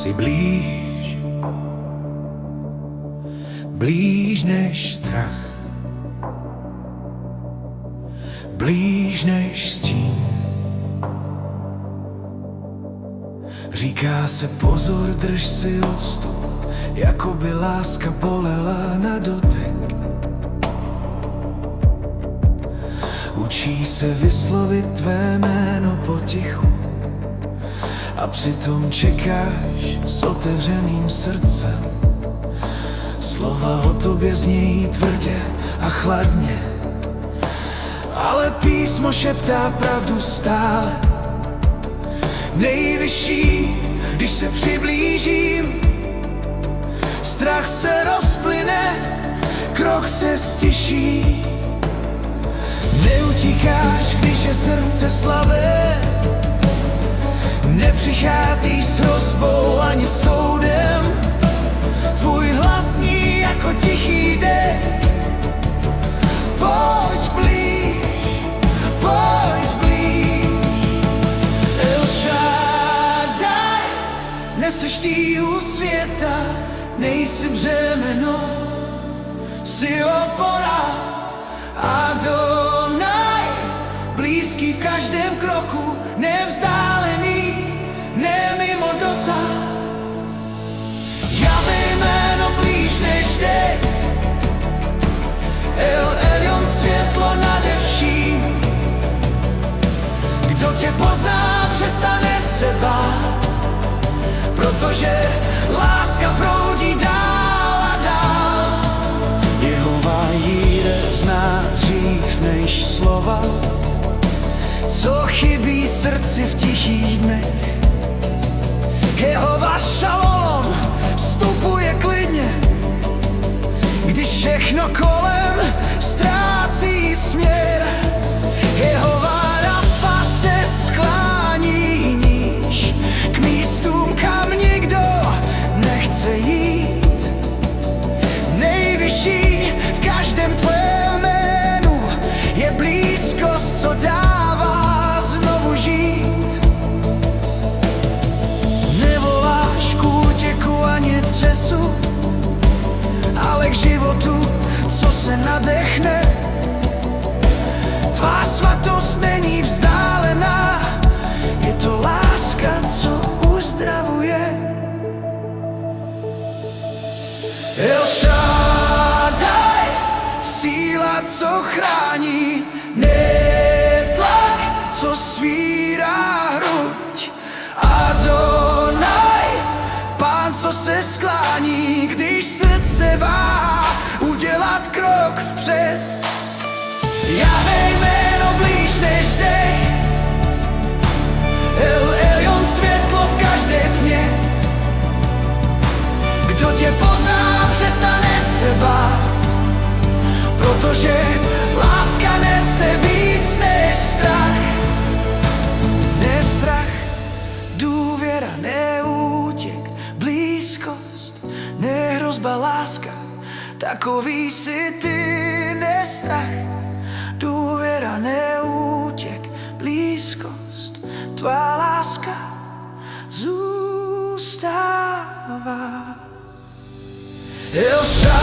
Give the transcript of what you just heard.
si blíž, blíž než strach, blíž než stín. Říká se pozor, drž si odstup, jako by láska bolela na dotek. Učí se vyslovit tvé jméno potichu a přitom čekáš s otevřeným srdcem. Slova o tobě znějí tvrdě a chladně, ale písmo šeptá pravdu stále. Nejvyšší, když se přiblížím, strach se rozplyne, krok se stiší. Neutíkáš, když je srdce slabé, nepřicházíš s hrozbou ani soudem. Tvůj hlas zní jako tichý dech. Pojď blíž, pojď blíž. El Shaddai, neseš tíhu světa, nejsi břemeno, jsi opora. Adonai, blízký v každém kroku, nevzdálený, ne mimo dosah. Javé jméno blíž než dech, El Elyon, světlo nade vším. Kdo tě pozná, přestane se bát, protože láska proudí dál a dál. Jehova Jireh zná dřív než slova, co chybí srdci v tichých dnech. Jehova Šalom vstupuje klidně, když všechno kolem ztrácí směr. Jehova Rafa se sklání níž k místům, kam nikdo nechce jít. Nejvyšší v každém tvém jménu je blízkost, co dává znovu žít. Nevoláš k útěku ani třesu, ale k životu, co se nadechne. Tvá svatost není vzdálená, je to láska, co uzdravuje. El Shaddai, síla, co chrání, netlak, co svírá hruď. Adonai, Pán, co se sklání, když srdce váhá udělat krok vpřed. Javé jméno blíž než dech, El Elyon, světlo v každé tmě. Kdo tě pozná, přestane se bát, protože láska nese víc než strach. Ne strach, důvěra, ne útěk, blízkost, ne hrozba, láska, takový si ty. Ne strach, důvěra, ne útěk, blízkost, tvá láska zůstává. El Shaddai.